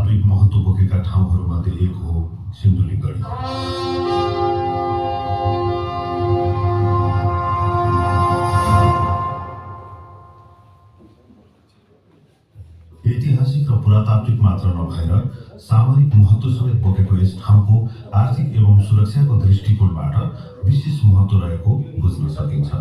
भूतात्त्विक महत्त्व बोकेका ठाउँहरूमध्ये एक हो सिन्धुलीगढी। ऐतिहासिक र पुरातात्विक मात्र नभएर सामरिक महत्त्व समेत बोकेको यस ठाउँको आर्थिक एवं सुरक्षाको दृष्टिकोणबाट विशेष महत्त्व रहेको बुझ्न सकिन्छ।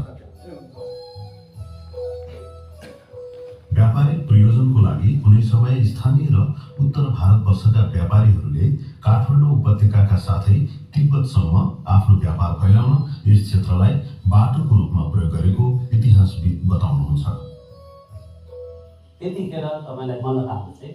व्यापारिक प्रयोजनको लागि कुनै समय स्थानीय र उत्तर भारतवर्षका व्यापारीहरूले काठमाडौँ उपत्यकाका साथै तिब्बतसम्म आफ्नो व्यापार फैलाउन यस क्षेत्रलाई बाटोको रूपमा प्रयोग गरेको इतिहासविद बताउनुहुन्छ। त्यतिखेर तपाईलाई मल्लकालमा चाहिँ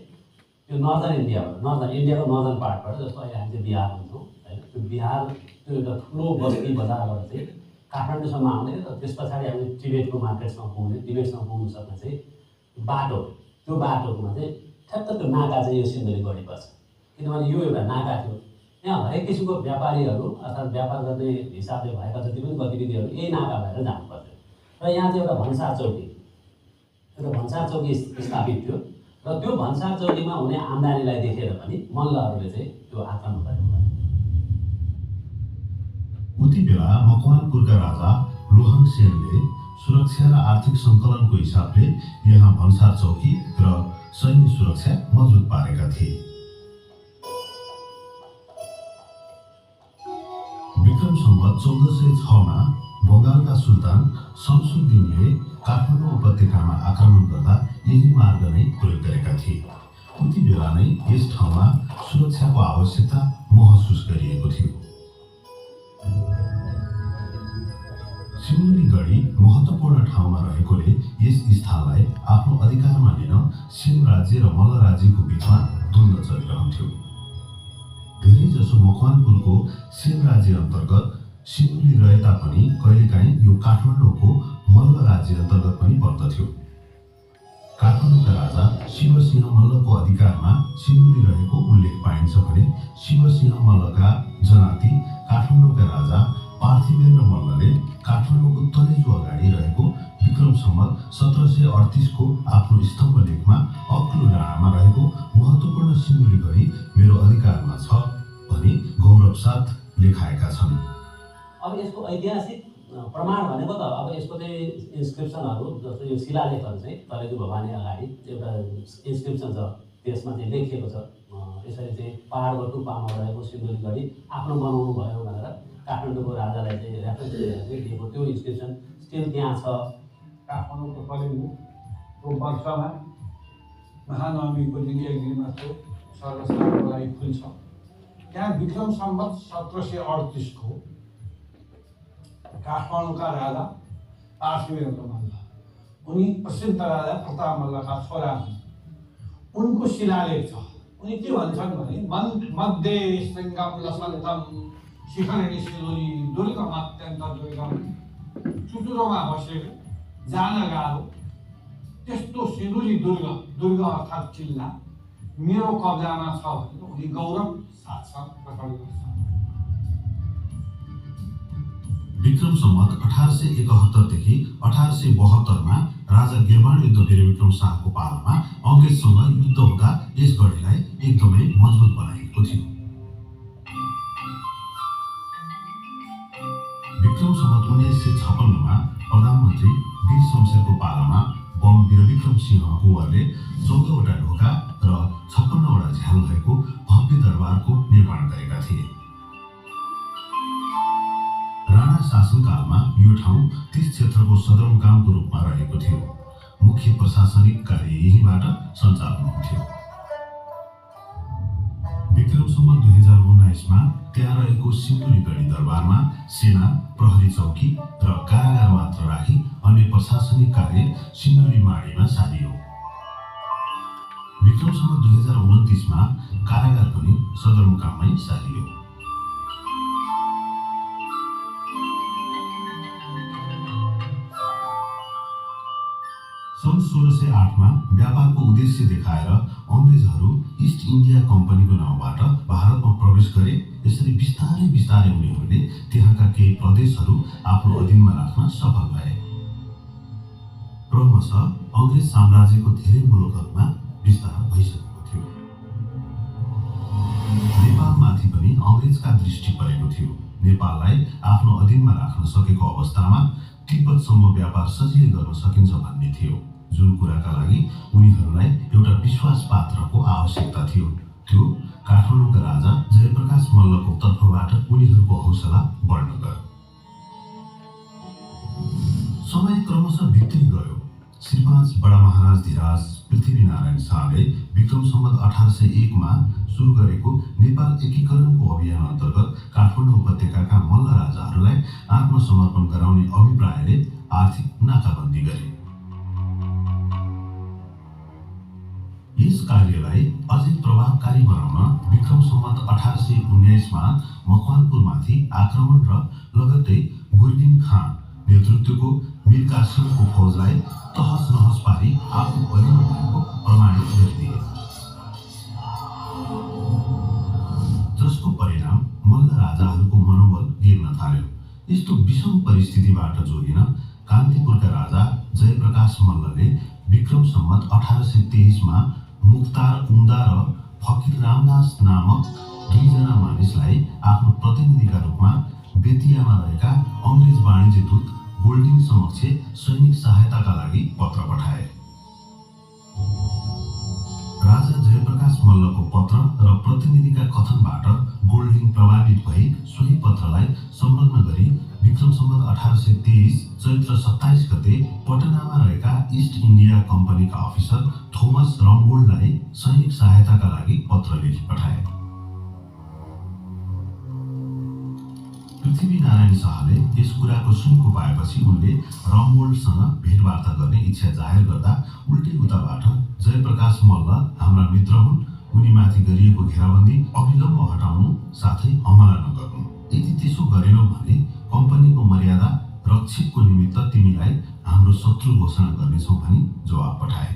त्यो नर्दर्न इन्डियाको नर्दर्न पार्टबाट, जस्तो अहिले हामी चाहिँ बिहार भन्छौँ होइन, त्यो बिहार त्यो एउटा ठुलो बस्ती बजारबाट चाहिँ काठमाडौँसम्म आउने र त्यस पछाडि हामी टिबेटको मार्केटसम्म पुग्ने, टिबेटसम्म पुग्नु सक्ने चाहिँ बाटो, त्यो बाटोमा चाहिँ ठ्याक्क त्यो नाका चाहिँ यो सिन्धुलीगढी पर्छ। किनभने यो एउटा नाका थियो, यहाँ हरेक किसिमको व्यापारीहरू अर्थात् व्यापार गर्ने हिसाबले भएका जति पनि गतिविधिहरू यही नाका भएर जानुपर्थ्यो। र यहाँ चाहिँ एउटा भन्सार चौकी स्थापित थियो र त्यो भन्सार चौकीमा हुने आम्दानीलाई देखेर पनि मल्लहरूले चाहिँ त्यो आक्रमण गरेको भयो। उति बेला मकवानपुरका राजा लोहङसेनले सुरक्षा र आर्थिक सङ्कलनको हिसाबले यहाँ भन्सार चौकी र सैन्य सुरक्षा मजबुत पारेका थिए। विक्रम सम्वत 1406 बङ्गालका सुल्तान शमसुद्दिनले काठमाडौँ उपत्यकामा आक्रमण गर्दा यही मार्ग नै प्रयोग गरेका थिए। उति बेला नै यस ठाउँमा सुरक्षाको आवश्यकता महसुस गरिएको थियो। सिन्धुलीगढी महत्त्वपूर्ण ठाउँमा रहेकोले यस स्थानलाई आफ्नो अधिकारमा लिन सेन राज्य र मल्ल राज्यको बीचमा द्वन्द्व चलिरहन्थ्यो। धेरैजसो मकवानपुरको सेन राज्य अन्तर्गत सिन्धुली रहे तापनि कहिलेकाहीँ यो काठमाडौँको मल्ल राज्य अन्तर्गत पनि पर्दथ्यो। काठमाडौँका राजा शिवसिंह मल्लको अधिकारमा सिन्धुली रहेको उल्लेख पाइन्छ भने शिवसिंह मल्लका जनाती काठमाडौँका राजा पार्थिवेन्द्र मल्लले काठमाडौँको तलेजु अगाडि रहेको विक्रम सम्वत 1738 को आफ्नो स्तम्भ लेखमा अग्लो डाँडामा रहेको महत्त्वपूर्ण सिन्धुलीगढी मेरो अधिकारमा छ भनी गौरव साथ लेखाएका छन्। अब यसको ऐतिहासिक प्रमाण भनेको त अब यसको चाहिँ इन्स्क्रिप्सनहरू, जस्तो यो शिलालेखहरू चाहिँ तलेजु भवानी अगाडि एउटा इन्स्क्रिप्सन छ, त्यसमा चाहिँ लेखिएको छ यसरी चाहिँ पहाडको टुप्पामा रहेको सिन्धुलीगढी आफ्नो बनाउनु भयो भनेर काठमाडौँको राजालाई चाहिँ रेफरेन्स दिएको त्यो इन्स्क्रिप्सन स्टिल त्यहाँ छ। काठमाडौँको तलेजुको वर्षमा महानवमीको दिन एक दिन मात्र सर्वसाधारणको लागि खुल्छ। त्यहाँ विक्रम सम्वत 1738 को काठमाडौँका राजा पार्थिवेन्द्र मल्ल, उनी प्रसिद्ध राजा प्रताप मल्लका छोरा हुन्, उनको शिलालेख छ। उनी के भन्छन् भने मध्ये शृङ्गम लसन्तम शिखरिणी सिन्धुली दुर्गम अत्यन्त दुर्गम, चुचुरोमा बसेको जान गाह्रो त्यस्तो सिन्धुली दुर्ग अर्थात् किल्ला मेरो कब्जामा छ भनेर उनी गौरव साथसाथ प्रकट गर्छन्। विक्रम सम्वत 1871 देखि 1872 मा राजा गिर्वाण युद्ध वीर विक्रम शाहको पालामा अङ्ग्रेजसँग युद्ध हुँदा यस गढीलाई एकदमै मजबुत बनाइएको थियो। विक्रम सम्वत 1956 मा प्रधानमन्त्री वीर शमशेरको पालामा बम वीर विक्रम सिंह कुँवरले 14 वटा ढोका र 56 वटा झ्याल भएको भव्य दरबारको निर्माण गरेका थिए। राणा शासनकालमा यो ठाउँ त्यस क्षेत्रको सदरमुकामको रूपमा रहेको थियो। मुख्य प्रशासनिक कार्य यहीँबाट सञ्चालन हुन्थ्यो। विक्रम सम्वत 2019 मा त्यहाँ रहेको सिन्धुलीगढी दरबारमा सेना, प्रहरी चौकी र कारागार मात्र राखी अन्य प्रशासनिक कार्य सिन्धुलीमाढीमा सारियो। विक्रम सम्वत 2029 मा कारागार पनि सदरमुकाममै सारियो। सन् 1608 मा व्यापारको उद्देश्य देखाएर अङ्ग्रेजहरू इस्ट इन्डिया कम्पनीको नाउँबाट भारतमा प्रवेश गरे। यसरी बिस्तारै बिस्तारै उनीहरूले त्यहाँका केही प्रदेशहरू आफ्नो अधीनमा राख्न सफल भए। क्रमशः अङ्ग्रेज साम्राज्यको धेरै मुलुकहरूमा विस्तार भइसकेको थियो। अङ्ग्रेजका दृष्टि परेको थियो। नेपाललाई आफ्नो अधीनमा राख्न सकेको अवस्थामा तिब्बतसम्म व्यापार सजिलै गर्न सकिन्छ भन्ने थियो, जुन कुराका लागि उनीहरूलाई एउटा विश्वास पात्रको आवश्यकता थियो। त्यो काठमाडौँका राजा जयप्रकाश मल्लको तर्फबाट उनीहरूको हौसला बढ्न गयो। समय क्रमशः बित्दै गयो। श्री 5 बडा महाराज धिराज पृथ्वीनारायण शाहले विक्रम सम्वत 1801 मा सुरु गरेको नेपाल एकीकरणको अभियान अन्तर्गत काठमाडौँ उपत्यकाका मल्ल राजाहरूलाई आत्मसमर्पण गराउने अभिप्रायले आर्थिक नाकाबन्दी गरे। यस कार्यलाई अझै प्रभावकारी बनाउन विक्रम सम्वत 1819 मा मकवानपुरमाथि आक्रमण र लगत्तै गुर्गिन खाँ नेतृत्वको मीर कासिमको फौजलाई तहस नहस पारी आफू बलियो भएको प्रमाणित गरिदिए, जसको परिणाम मल्ल राजाहरूको मनोबल गिर्न थाल्यो। यस्तो विषम परिस्थितिबाट जोगिन कान्तिपुरका राजा जयप्रकाश मल्लले विक्रम सम्वत 1823 मा मुख्तार उम्दा र फकीर रामदास नामक दुईजना मानिसलाई आफ्नो प्रतिनिधिका रूपमा बेतियामा रहेका अङ्ग्रेज वाणिज्य दूत गोल्डिङ समक्ष सैनिक सहायताका लागि पत्र पठाए। राजा जयप्रकाश मल्लको पत्र र प्रतिनिधिका कथनबाट गोल्डिङ प्रभावित भई सोही पत्रलाई संलग्न गरी विक्रम सम्वत 1823 चैत्र 27 गते पटनामा रहेका इस्ट इन्डिया कम्पनीका अफिसर थोमस रम्बोल्डलाई सैनिक सहायताका लागि पत्र लेखी पठाए। पृथ्वीनारायण शाहले यस कुराको सुनको पाएपछि उनले रम्बोल्डसँग भेटवार्ता गर्ने इच्छा जाहेर गर्दा उल्टै उताबाट जयप्रकाश मल्ल हाम्रा मित्र हुन्, उनीमाथि गरिएको घेराबन्दी अविलम्ब हटाउनु साथै हमला नगर्नु, यदि त्यसो गरेनौ भने कम्पनीको मर्यादा रक्षकको निमित्त तिमीलाई हाम्रो शत्रु घोषणा गर्नेछौँ भनी जवाब पठाए।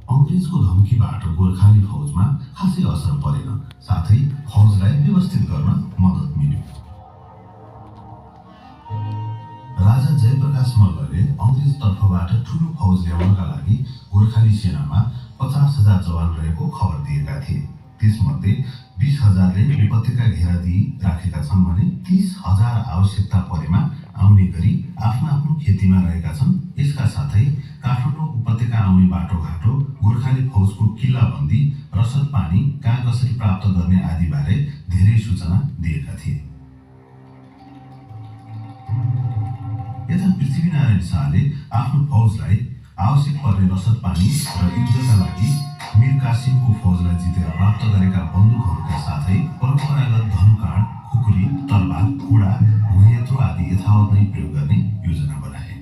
अङ्ग्रेजको धम्कीबाट गोर्खाली फौजमा खासै असर परेन, साथै फौजलाई व्यवस्थित गर्न मद्दत मिल्यो। राजा जयप्रकाश मल्लले अङ्ग्रेज तर्फबाट ठूलो फौज ल्याउनका लागि गोर्खाली सेनामा 50,000 जवान रहेको खबर दिएका थिए। त्यसमध्ये 20,000ले उपत्यका घेरा दिई राखेका छन् भने 30,000 आवश्यकता परेमा आउने गरी आफ्नो आफ्नो खेतीमा रहेका छन्। यसका साथै काठमाडौँ उपत्यका आउने बाटोघाटो, गोर्खाली फौजको किल्लाबन्दी, रसद पानी कहाँ कसरी प्राप्त गर्ने आदि बारे धेरै सूचना दिएका थिए। यता पृथ्वीनारायण शाहले आफ्नो फौजलाई आवश्यक पर्ने रसद पानी र युद्धका लागि मीर कासिमको फौजलाई जितेर प्राप्त गरेका बन्दुकहरूका साथै परम्परागत धनुकाँड, खुकुरी, तरबार, घोडा, भुइँयत्रो आदि यथावत नै प्रयोग गर्ने योजना बनाए।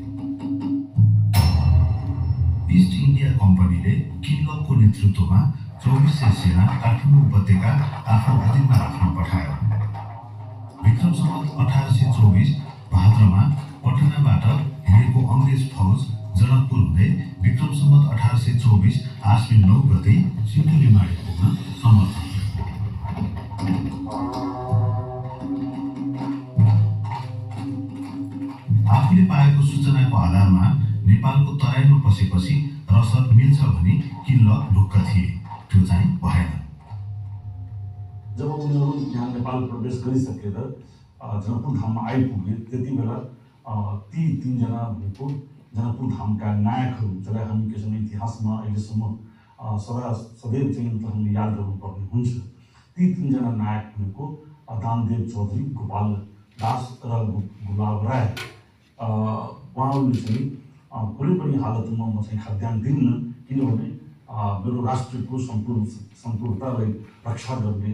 इस्ट इन्डिया कम्पनीले किनलकको नेतृत्वमा 2400 सेना काठमाडौँ उपत्यका आफ्नो अधीनमा राख्न पठायो। विक्रम सम्वत 1824 भाद्रमा पटनाबाट हिँडेको अङ्ग्रेज फौज जनकपुर हुँदै विक्रम सम्वत 1824 आश्विन 9 गते सिन्धुलीमाढी पुग्न समर्थ भयो। आफूले पाएको सूचनाको आधारमा नेपालको तराईमा पसेपछि रसद मिल्छ भनी किनलक ढुक्क थिए, त्यो चाहिँ भएन। जब उनीहरू यहाँ नेपाल प्रवेश गरिसकेर जनकपुर धाममा आइपुगे, त्यति बेला ती 3 जना भनेको जनकपुर धामका नायकहरू, जसलाई हामी के छौँ इतिहासमा अहिलेसम्म सदैव चाहिँ हामीले याद गर्नुपर्ने हुन्छ। ती 3 जना नायक भनेको दानदेव चौधरी, गोपाल दास र गुलाब राय। उहाँहरूले चाहिँ कुनै पनि हालतमा म चाहिँ खाद्यान्न दिन्न, किनभने मेरो राष्ट्रको सम्पूर्णतालाई रक्षा गर्ने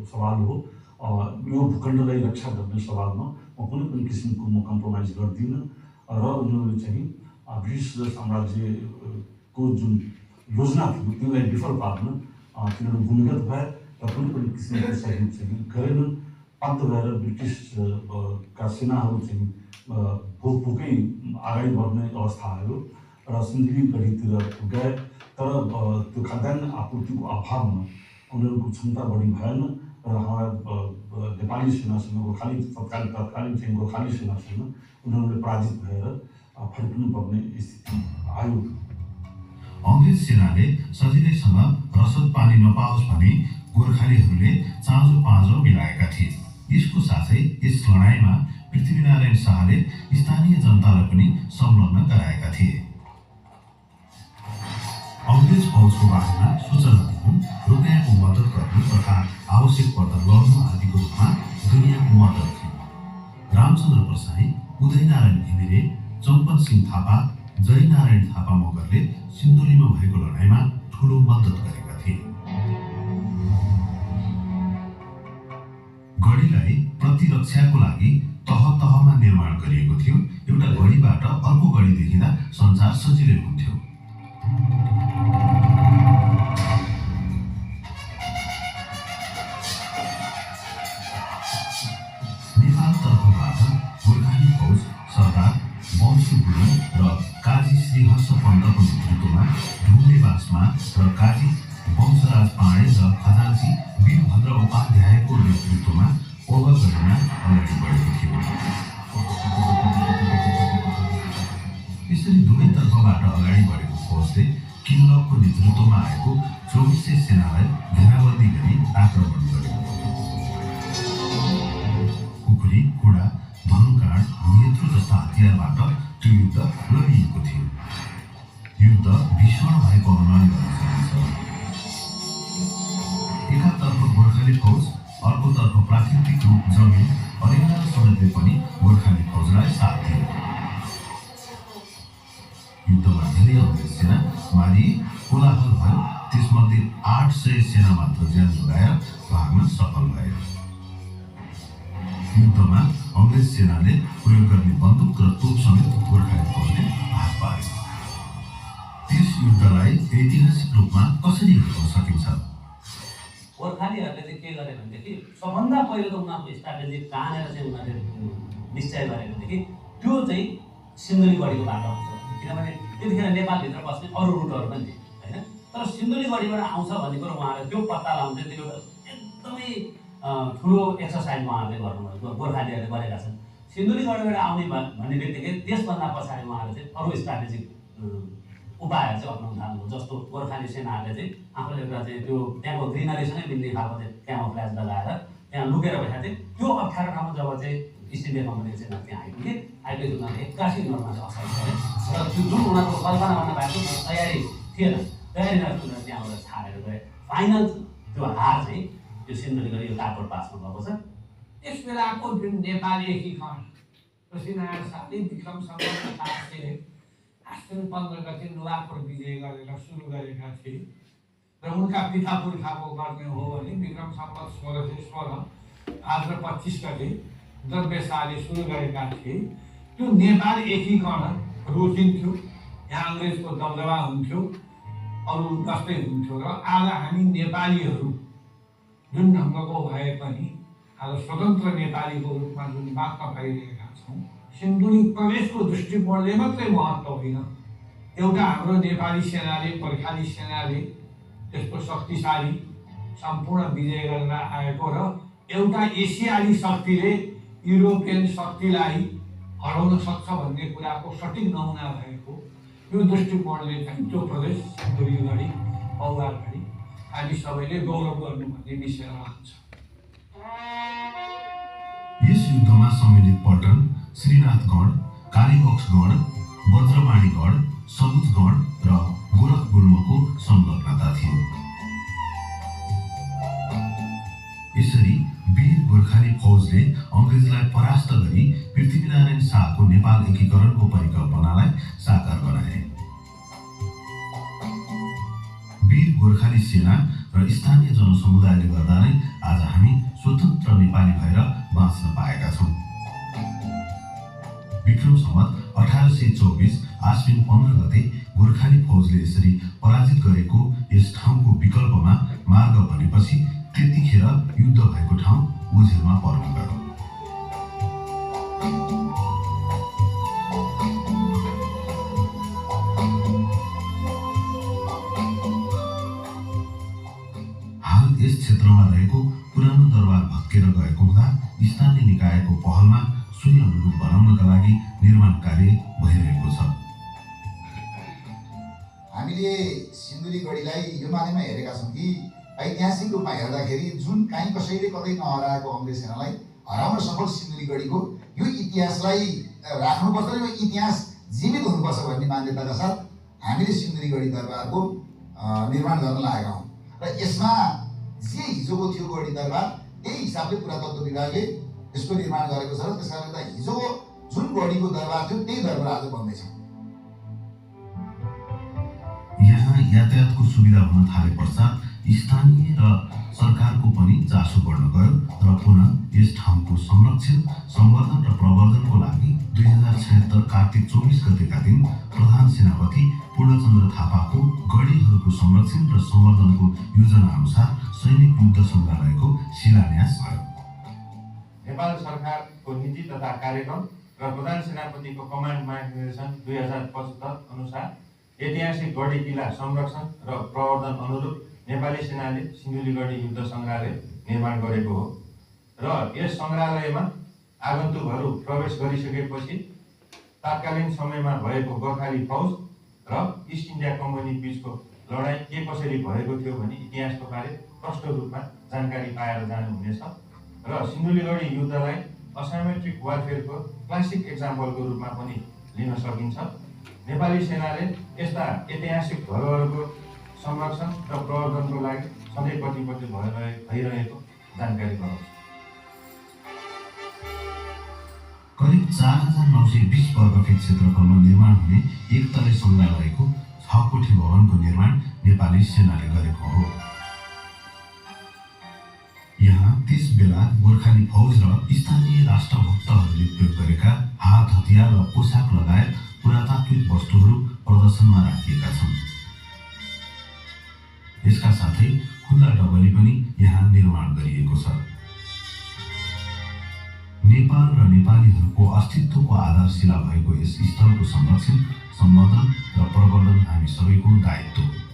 सवाल हो। यो भूखण्डलाई रक्षा गर्ने सवालमा म कुनै पनि किसिमको म कम्प्रोमाइज गर्दिनँ। र उनीहरूले चाहिँ ब्रिटिस साम्राज्यको जुन योजना थियो त्यसलाई विफल पार्न तिनीहरू भूमिगत भए र कुनै पनि किसिमको सहयोग चाहिँ गरेनन्। अन्त भएर ब्रिटिसका सेनाहरू चाहिँ भोकै अगाडि बढ्ने अवस्था आयो र सिन्धुलीगढीतिर गए। तर त्यो खाद्यान्न आपूर्तिको अभावमा उनीहरूको क्षमता बढी भएन र हाम्रा नेपाली सेनासँग तत्कालीन चाहिँ गोर्खाली सेनासँग उनीहरूले पराजित भएर फर्किनु पर्ने स्थिति आयो। अङ्ग्रेज सेनाले सजिलैसँग रसद पानी नपाओस् भनी गोर्खालीहरूले चाँजो पाँजो मिलाएका थिए। यसको साथै यस लडाइँमा पृथ्वीनारायण शाहले स्थानीय जनतालाई पनि संलग्न गराएका थिए। अङ्ग्रेज फौजको बारेमा सूचना दिनु, रुपियाँको मद्दत गर्नु तथा आवश्यक पर्दा लड्नु आदिको रूपमा दुनियाँको मद्दत थियो। रामचन्द्र प्रसाई, उदयनारायण घिमिरे, चम्पन सिंह थापा, जयनारायण थापा मगरले सिन्धुलीमा भएको लडाइँमा ठूलो मद्दत गरेका थिए। गढीलाई प्रतिरक्षाको लागि तह तहमा निर्माण गरिएको थियो। एउटा गढीबाट अर्को गढी देखिँदा सञ्चार सजिलै हुन्थ्यो। नेपाल तर्फबाट गोर्खाली फौज सरदार वंशी गुरुङ र काजी श्रीहर्ष पन्तको नेतृत्वमा ढुङ्गेबासमा र काजी वंशराज पाणे र खजान्ची वीरभद्र उपाध्यायको नेतृत्वमा ओगगढीमा अगाडि बढेको थियो। यसरी दुवै तर्फबाट अगाडि बढेको फौजले किन्लकको नेतृत्वमा आएको 2400 सेनालाई घेराबन्दी गरी आक्रमण गर्यो। खुकुरी, घोडा, धनुकाँड, नेत्र जस्ता हतियारबाट त्यो युद्ध लडिएको थियो। युद्ध भीषण भएको अनुमान गर्न सकिन्छ। एकातर्फ गोर्खाली फौज, अर्कोतर्फ प्राकृतिक रूप जमिन अरेन्जा समेतले पनि गोर्खाली फौजलाई साथ दियो। युद्धमा धेरै अङ्ग्रेज सेना मारिए, कोलाहल भयो। त्यसमध्ये 800 सेना मात्र ज्यान जोगाएर भाग्न सफल भए। युद्धमा अङ्ग्रेज सेनाले प्रयोग गर्ने बन्दुक र तोप समेत गोर्खाली फौजले हात पार्यो। त्यस युद्धलाई ऐतिहासिक रूपमा कसरी हेर्न सकिन्छ? गोर्खालीहरूले चाहिँ के गरे भनेदेखि सबभन्दा पहिलो त उनीहरूको स्ट्राटेजी कहाँनिर चाहिँ उनीहरूले निश्चय गरेको थियो कि त्यो चाहिँ सिन्धुली गढीको बाटो हुन्छ। किनभने त्यतिखेर नेपालभित्र बस्ने अरू रुटहरू पनि थिए होइन। तर सिन्धुली गढीबाट आउँछ भन्ने कुरो उहाँहरूले त्यो पत्ता लगाउनु चाहिँ त्यो एउटा एकदमै ठुलो एक्सर्साइज उहाँहरूले गर्नुभयो, गोर्खालीहरूले गरेका छन्। सिन्धुली गढीबाट आउने भन्ने बित्तिकै त्यसभन्दा पछाडि उहाँहरूले चाहिँ अरू स्ट्राटेजिक उपायहरू चाहिँ अप्नाउनु थाल्नुभयो। जस्तो गोर्खाली सेनाहरूले चाहिँ आफूले एउटा चाहिँ त्यो त्यहाँको ग्रिनरीसँगै मिल्ने खालको चाहिँ क्यामोफ्लेज लगाएर त्यहाँ लुकेर बसेका थिए। त्यो अप्ठ्यारो ठाउँमा जब चाहिँ इस्ट इन्डिया कम्पनीको सेना त्यहाँ आइपुगे, उनीहरूले 81 उनीहरूमा चाहिँ असर गरे र त्यो जुन उनीहरूको कल्पना गर्न भएको तयारी थिएन, तयारी उनीहरू त्यहाँबाट छाडेर गए। फाइनल त्यो हार चाहिँ त्यो सिन्धुली गढी यो काठगोड पासमा भएको छ। त्यस बेलाको जुन नेपाली एकीकरण पृथ्वीनारायण शाहले विक्रम सम्वत 15 गते नुवाकोट विजय गरेर सुरु गरेका थिए र उनका पिता पुर्खाको गर्ने हो भने विक्रम सम्वत 1616 आज 25 गते द्रव्य शाहले सुरु गरेका थिए। त्यो नेपाल एकीकरण रोकिन्थ्यो, यहाँ अङ्ग्रेजको दबदबा हुन्थ्यो, अरू जस्तै हुन्थ्यो। र आज हामी नेपालीहरू जुन ढङ्गको भए पनि आज स्वतन्त्र नेपालीको रूपमा जुन बाँच्न पाइरहेका छौँ, सिन्धुली प्रदेशको दृष्टिकोणले मात्रै महत्त्व होइन। एउटा हाम्रो नेपाली सेनाले, गोर्खाली सेनाले त्यसको शक्तिशाली सम्पूर्ण विजय गरेर आएको र एउटा एसियाली शक्तिले युरोपियन शक्तिलाई हराउन सक्छ भन्ने कुराको सठिक नमुना भएको यो दृष्टिकोणले चाहिँ त्यो प्रदेश सिन्धुली गढी, पौवागढी हामी सबैले गौरव गर्नुपर्ने विषय रहन्छ। यस युद्धमा सम्मिलित पल्टन, श्रीनाथगढ, कालीबक्सगढ, वज्रपाणीगढ, सबुजगढ र गोरखगुल्मको संलग्नता थियो। यसरी वीर गोर्खाली फौजले अङ्ग्रेजलाई परास्त गरी पृथ्वीनारायण शाहको नेपाल एकीकरणको परिकल्पनालाई साकार बनाए। वीर गोर्खाली सेना र स्थानीय जनसमुदायले गर्दा नै आज हामी स्वतन्त्र नेपाली भएर बाँच्न पाएका छौँ। विक्रम सम्वत 1824 आश्विन 15 गते गोर्खाली फौजले यसरी पराजित गरेको यस ठाउँको विकल्पमा मार्ग भनेपछि त्यतिखेर युद्ध भएको ठाउँ ओझेलमा पर्न गयो। हाल यस क्षेत्रमा रहेको पुरानो दरबार भत्केर गएको हुँदा स्थानीय निकायको पहलमा सोही अनुरूप बनाउनका लागि निर्माण कार्य भइरहेको छ। हामीले सिन्धुलीगढीलाई यो मानेमा हेरेका छौँ कि ऐतिहासिक रूपमा हेर्दाखेरि जुन काहीँ कसैले कतै नहराएको अङ्ग्रेज सेनालाई हराउन सफल सिन्धुलीगढीको यो इतिहासलाई राख्नुपर्छ र यो इतिहास जीवित हुनुपर्छ भन्ने मान्यताका साथ हामीले सिन्धुलीगढी दरबारको निर्माण गर्न लागेका हौँ र यसमा जे हिजोको थियो गढी दरबार त्यही हिसाबले पुरातत्व विभागले यसको निर्माण गरेको छ र त्यसकारणले गर्दा हिजोको जुन गढीको दरबार थियो त्यही दरबार आज बन्दैछ। यहाँ यातायातको सुविधा हुन थाले पश्चात स्थानीय र सरकारको पनि चासो बढ्न गयो र पुनः यस ठाउँको संरक्षण, सम्वर्धन र प्रवर्धनको लागि 2076 कार्तिक 24 गतेका दिन प्रधान सेनापति पूर्णचन्द्र थापाको गढीहरूको संरक्षण र सम्वर्धनको योजना अनुसार सैनिक युद्ध सङ्ग्रहालयको शिलान्यास भयो। नेपाल सरकारको नीति तथा कार्यक्रम र प्रधान सेनापतिको कमान्ड मार्गदर्शन 2075 अनुसार ऐतिहासिक गढी किल्ला संरक्षण र प्रवर्धन अनुरूप नेपाली सेनाले सिन्धुलीगढी युद्ध सङ्ग्रहालय निर्माण गरेको हो र यस सङ्ग्रहालयमा आगन्तुकहरू प्रवेश गरिसकेपछि तत्कालीन समयमा भएको गोर्खाली फौज र इस्ट इन्डिया कम्पनी बीचको लडाईँ के कसरी भएको थियो भनी इतिहासको बारे प्रष्ट रूपमा जानकारी पाएर जानुहुनेछ र सिन्धुलीगढी युद्धलाई असाइमेट्रिक वारफेयरको क्लासिक एक्जाम्पलको रूपमा पनि लिन सकिन्छ। नेपाली सेनाले यस्ता ऐतिहासिक धरोहरको संरक्षण र प्रवर्धनको लागि सधैँ कटिबद्ध भइरहेको जानकारी गराउँछ। करिब 4920 वर्ग फिट क्षेत्रफलमा निर्माण हुने एक तले सङ्ग्रहालयको 6 कोठी भवनको निर्माण नेपाली सेनाले गरेको हो। यहाँ त्यस बेला गोर्खाली फौज र स्थानीय राष्ट्रभक्तहरूले प्रयोग गरेका हात हतियार र पोसाक लगायत पुरातात्विक वस्तुहरू प्रदर्शनमा राखिएका छन्। यसका साथै खुल्ला डबली पनि यहाँ निर्माण गरिएको छ। नेपाल र नेपालीहरूको अस्तित्वको आधारशिला भएको यस स्थलको संरक्षण, सम्वर्धन र प्रवर्धन हामी सबैको दायित्व हो।